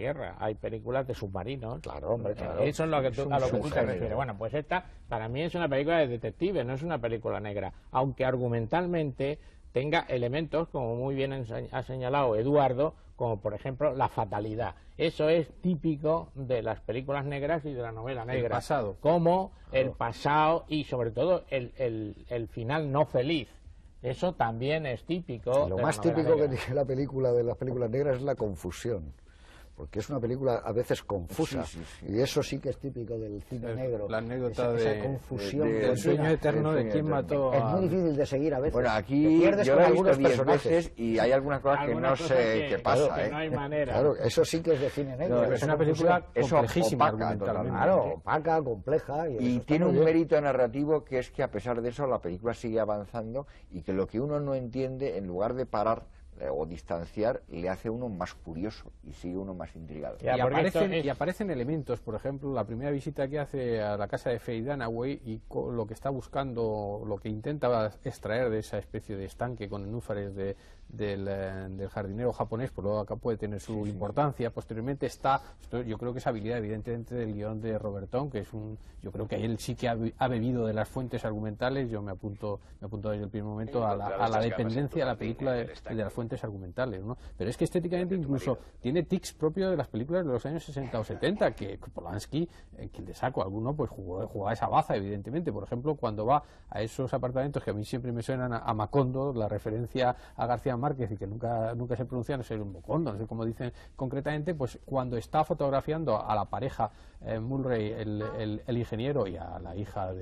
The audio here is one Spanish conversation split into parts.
guerra, hay películas de submarinos. Claro, hombre, claro. Eso es lo que a lo que tú te género. refieres. Bueno, pues esta para mí es una película de detective, no es una película negra, aunque argumentalmente tenga elementos, como muy bien ha señalado Eduardo, como por ejemplo la fatalidad. Eso es típico de las películas negras y de la novela negra. El pasado. Como el pasado y sobre todo el final no feliz. Eso también es típico. Lo de más la novela típico que negra. tiene la película de las películas negras es la confusión. Porque es una película a veces confusa. Sí, sí, sí. Y eso sí que es típico del cine negro. La anécdota esa confusión. de- del continua. sueño eterno de sueño quién eterno. mató Es a... muy difícil de seguir a veces. Bueno, Te aquí pierdes yo con la he visto algunos 10 personajes. veces y hay algunas cosas que Algunas no cosas sé qué pasa, que no hay manera. Claro, eso sí que es de cine negro. No, esa es una confusión. película Eso complejísima opaca argumentalmente. Claro, opaca, compleja. Y, Y eso está tiene muy un bien. mérito narrativo que es que a pesar de eso la película sigue avanzando y que lo que uno no entiende, en lugar de parar o distanciar, le hace uno más curioso y sigue uno más intrigado. Ya, Y porque aparecen, esto es- y aparecen elementos, por ejemplo, la primera visita que hace a la casa de Faye Dunaway y lo que está buscando, lo que intenta extraer de esa especie de estanque con nenúfares del jardinero japonés, pues luego acá puede tener su importancia. Posteriormente está, yo creo que es habilidad evidentemente del guión de Robertón, que es yo creo que él sí que ha bebido de las fuentes argumentales. Yo me apunto desde el primer momento a la dependencia de la película de las fuentes argumentales, ¿no? Pero es que estéticamente incluso tiene tics propios de las películas de los años 60 o 70, que Polanski, quien de saco alguno, pues jugaba esa baza, evidentemente. Por ejemplo, cuando va a esos apartamentos que a mí siempre me suenan a Macondo, la referencia a García Márquez, y que nunca se pronuncia, no sé, un Macondo, no sé cómo dicen concretamente, pues cuando está fotografiando a la pareja Mulray, el ingeniero, y a la hija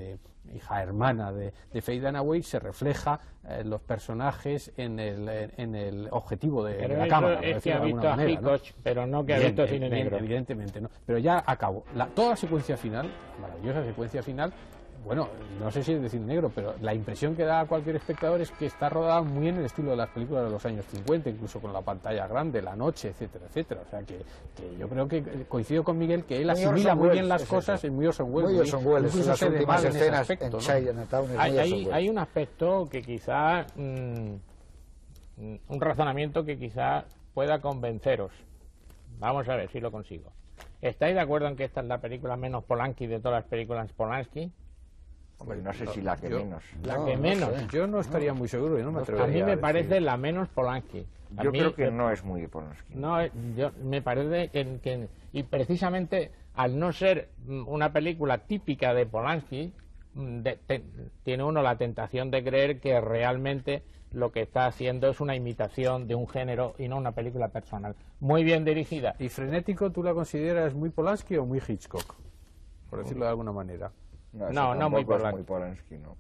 hermana de Faye Dunaway, se refleja los personajes en el objetivo de Pero la eso cámara, por es que decirlo ha de visto alguna a manera, ¿no? Hitchcock, pero no que ha Bien, visto cine bien, negro. evidentemente no. Pero ya acabó. Toda la secuencia final, maravillosa secuencia final, bueno, no sé si es de cine negro, pero la impresión que da a cualquier espectador es que está rodada muy en el estilo de las películas de los años 50, incluso con la pantalla grande, la noche, etcétera, etcétera. O sea que yo creo que coincido con Miguel que él asimila muy bien las cosas, es muy Orson Welles. Muy Orson Welles, incluso las se ve últimas mal en ese escenas aspecto, en ¿no? Chinatown es muy Orson Welles. Hay un aspecto que quizá, un razonamiento que quizá pueda convenceros. Vamos a ver si lo consigo. ¿Estáis de acuerdo en que esta es la película menos Polanski de todas las películas Polanski? Hombre, no sé si la que menos. La No, que no menos. sé. Yo no estaría muy seguro, yo no me A atrevería mí me decir. parece la menos Polanski. A Yo mí, creo que no es muy Polanski. No, me parece y precisamente al no ser una película típica de Polanski, tiene uno la tentación de creer que realmente lo que está haciendo es una imitación de un género y no una película personal. Muy bien dirigida. ¿Y Frenético tú la consideras muy Polanski o muy Hitchcock? Por decirlo de alguna manera. No, No, eso no muy tampoco es Polanski. muy Polanski, no. No,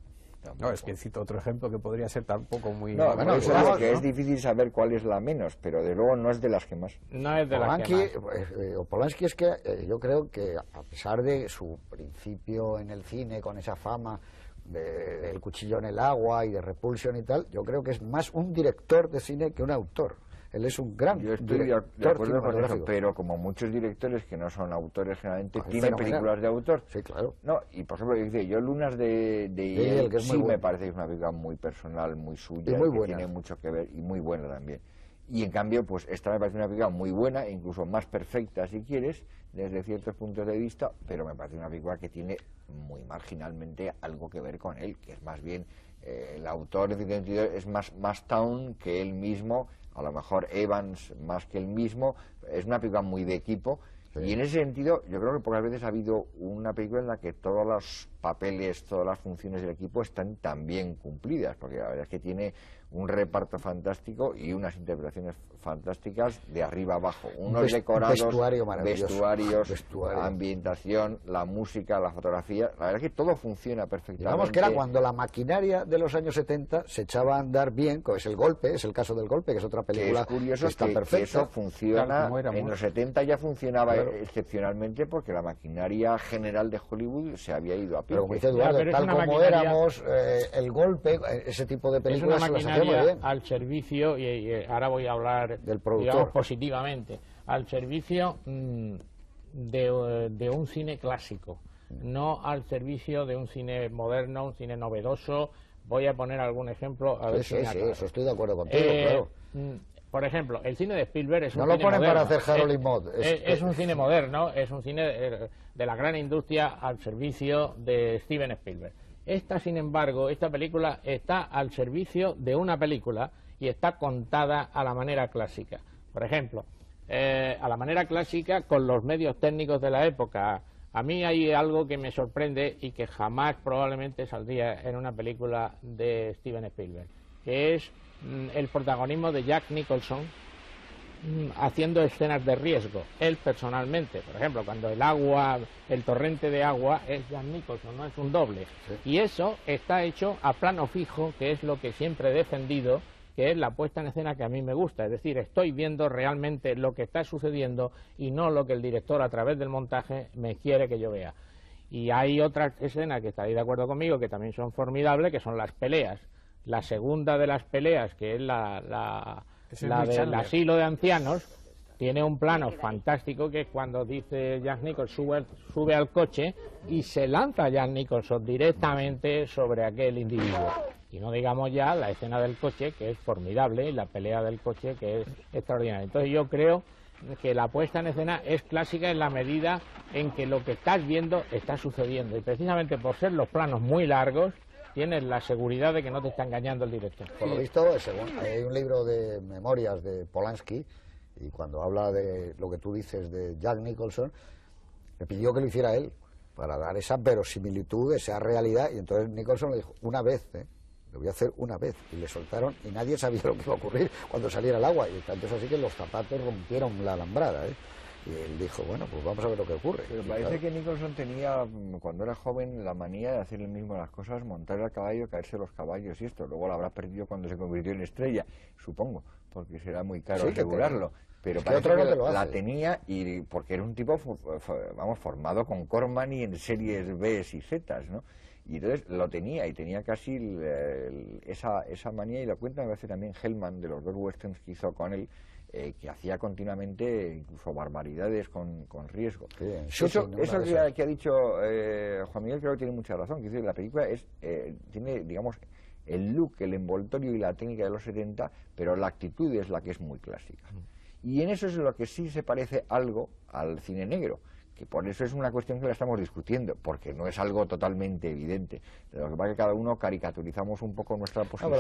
Tampoco. es que cito otro ejemplo que podría ser tampoco muy... No, Bueno, eso digamos, es que ¿no? es difícil saber cuál es la menos, pero de luego no es de las que más. No es de las Polanski, que más. Polanski es que yo creo que a pesar de su principio en el cine con esa fama del cuchillo en el agua y de Repulsion y tal, yo creo que es más un director de cine que un autor. Él es un gran Yo estoy de director acuerdo con eso, cinematográfico. pero como muchos directores que no son autores generalmente Ah, tienen fenomenal. películas de autor. Sí, claro. No, y por ejemplo, dice, yo Lunas de Yale, que es sí muy me buena. parece que es una película muy personal, muy suya, Y muy que buena. tiene mucho que ver y muy buena también. Y en cambio, pues esta me parece una película muy buena, e incluso más perfecta si quieres, desde ciertos puntos de vista, pero me parece una película que tiene muy marginalmente algo que ver con él, que es más bien el autor en ese sentido es más Town que él mismo, a lo mejor Evans más que él mismo, es una película muy de equipo. Sí. Y en ese sentido, yo creo que pocas veces ha habido una película en la que todos los papeles, todas las funciones del equipo están tan bien cumplidas, porque la verdad es que tiene un reparto fantástico y unas interpretaciones fantásticas de arriba abajo. Unos decorados, vestuario maravilloso. vestuarios, Vestuario. ambientación, la música, la fotografía. La verdad es que todo funciona perfectamente. Digamos que era cuando la maquinaria de los años 70 se echaba a andar bien, que es El Golpe, es el caso del Golpe, que es otra Que película es curioso está que perfecta. eso funciona. Claro, como era en muy- los 70 ya funcionaba Claro. excepcionalmente porque la maquinaria general de Hollywood se había ido a pique. Pero como dice Eduardo, pero es tal una como maquinaria- éramos, El Golpe, ese tipo de Es una películas se las hacía muy maquinaria bien. al servicio, y ahora voy a hablar Del productor. digamos, positivamente, al servicio de un cine clásico, no al servicio de un cine moderno, un cine novedoso. Voy a poner algún ejemplo. A ver Sí, si me sí, aclaro. eso estoy de acuerdo contigo, claro. por ejemplo, el cine de Spielberg es un no lo cine ponen moderno. para hacer Harold y Maude. Es un cine moderno, es un cine de la gran industria al servicio de Steven Spielberg. Esta, sin embargo, esta película está al servicio de una película y está contada a la manera clásica. Por ejemplo, a la manera clásica con los medios técnicos de la época. A mí hay algo que me sorprende y que jamás probablemente saldría en una película de Steven Spielberg, que es el protagonismo de Jack Nicholson haciendo escenas de riesgo, él personalmente. Por ejemplo, cuando el torrente de agua es Jack Nicholson, no es un doble. Sí. Y eso está hecho a plano fijo, que es lo que siempre he defendido, que es la puesta en escena que a mí me gusta. Es decir, estoy viendo realmente lo que está sucediendo y no lo que el director a través del montaje me quiere que yo vea. Y hay otras escenas que estaréis de acuerdo conmigo que también son formidables, que son las peleas. La segunda de las peleas, que es la del asilo de ancianos, tiene un plano fantástico, que es cuando dice Jack Nicholson sube al coche y se lanza Jack Nicholson directamente sobre aquel individuo. Y no digamos ya la escena del coche, que es formidable, y la pelea del coche, que es extraordinaria. Entonces yo creo que la puesta en escena es clásica en la medida en que lo que estás viendo está sucediendo. Y precisamente por ser los planos muy largos, tienes la seguridad de que no te está engañando el director. Por lo visto, hay un libro de memorias de Polanski, y cuando habla de lo que tú dices de Jack Nicholson, le pidió que lo hiciera él, para dar esa verosimilitud, esa realidad, y entonces Nicholson le dijo, una vez, lo voy a hacer una vez, y le soltaron, y nadie sabía lo que iba a ocurrir cuando saliera el agua, y entonces así que los zapatos rompieron la alambrada, Y él dijo, bueno, pues vamos a ver lo que ocurre. Pero parece que Nicholson tenía, cuando era joven, la manía de hacer el mismo las cosas, montar al caballo, caerse los caballos y esto. Luego lo habrá perdido cuando se convirtió en estrella, supongo, porque será muy caro asegurarlo. Pero parece que la tenía, y porque era un tipo, formado con Corman y en series B y Z, ¿no? Y entonces lo tenía, y tenía casi esa manía, y lo cuenta, me parece también Hellman, de los dos westerns que hizo con él, que hacía continuamente incluso barbaridades con riesgo. Eso que ha dicho Juan Miguel, creo que tiene mucha razón. Que dice, la película tiene, digamos, el look, el envoltorio y la técnica de los 70, pero la actitud es la que es muy clásica. Y en eso es lo que sí se parece algo al cine negro, que por eso es una cuestión que la estamos discutiendo, porque no es algo totalmente evidente. Lo que pasa es que cada uno caricaturizamos un poco nuestra posición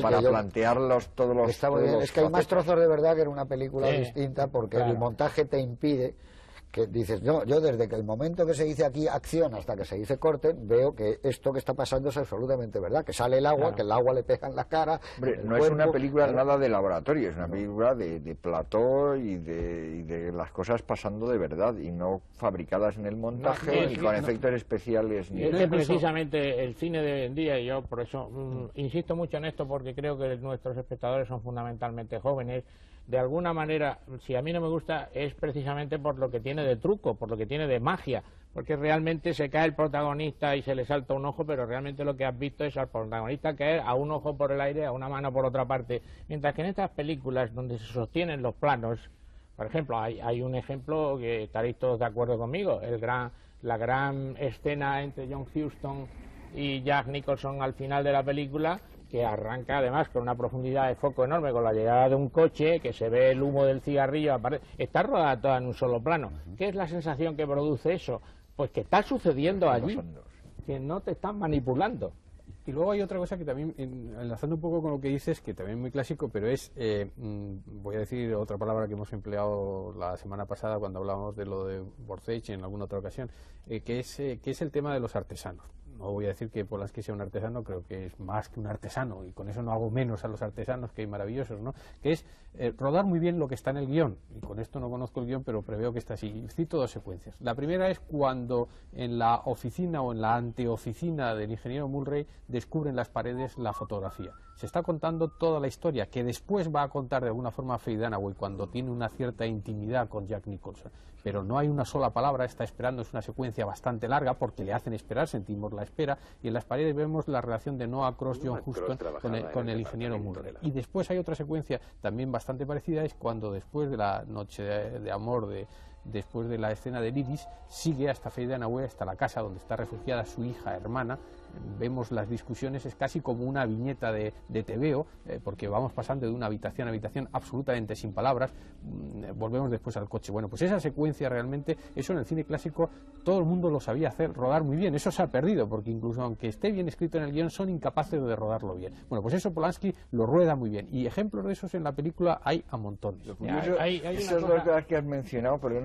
para plantearlos todos los... Es que hay más trozos de verdad que en una película distinta, porque el montaje te impide que dices, yo desde que el momento que se dice aquí acción hasta que se dice corte, veo que esto que está pasando es absolutamente verdad, que sale el agua, que el agua le pega en la cara. Hombre, no es una película nada de laboratorio, es una película de plató y de las cosas pasando de verdad y no fabricadas en el montaje ni con efectos especiales. Es que precisamente el cine de hoy en día, y yo por eso insisto mucho en esto, porque creo que nuestros espectadores son fundamentalmente jóvenes. De alguna manera, si a mí no me gusta, es precisamente por lo que tiene de truco, por lo que tiene de magia, porque realmente se cae el protagonista y se le salta un ojo, pero realmente lo que has visto es al protagonista caer a un ojo por el aire, a una mano por otra parte, mientras que en estas películas donde se sostienen los planos, por ejemplo, hay un ejemplo que estaréis todos de acuerdo conmigo, la gran escena entre John Huston y Jack Nicholson al final de la película, que arranca además con una profundidad de foco enorme, con la llegada de un coche, que se ve el humo del cigarrillo, está rodada toda en un solo plano. ¿Qué es la sensación que produce eso? Pues que está sucediendo allí, que no te están manipulando. Y luego hay otra cosa que también, enlazando un poco con lo que dices, que también es muy clásico, pero es, voy a decir otra palabra que hemos empleado la semana pasada cuando hablábamos de lo de Borcech en alguna otra ocasión, que es el tema de los artesanos. No voy a decir que Polanski sea un artesano, creo que es más que un artesano, y con eso no hago menos a los artesanos, que hay maravillosos, ¿no? Que es rodar muy bien lo que está en el guión, y con esto no conozco el guión, pero preveo que está así. Cito dos secuencias. La primera es cuando en la oficina o en la anteoficina del ingeniero Mulray descubren las paredes la fotografía. Se está contando toda la historia, que después va a contar de alguna forma Faye Dunaway cuando tiene una cierta intimidad con Jack Nicholson. Pero no hay una sola palabra, está esperando, es una secuencia bastante larga porque le hacen esperar, sentimos la espera, y en las paredes vemos la relación de Noah Cross, John Huston con el ingeniero Mulray. Y después hay otra secuencia también bastante parecida, es cuando después de la noche de amor, después de la escena de Iris, sigue hasta Faye Dunaway, hasta la casa donde está refugiada su hija hermana, vemos las discusiones, es casi como una viñeta de TVO, porque vamos pasando de una habitación a habitación absolutamente sin palabras, volvemos después al coche. Bueno, pues esa secuencia realmente, eso en el cine clásico todo el mundo lo sabía hacer, rodar muy bien. Eso se ha perdido, porque incluso aunque esté bien escrito en el guión, son incapaces de rodarlo bien. Bueno, pues eso Polanski lo rueda muy bien, y ejemplos de esos en la película hay a montones. Esas dos cosas que has mencionado, perdón,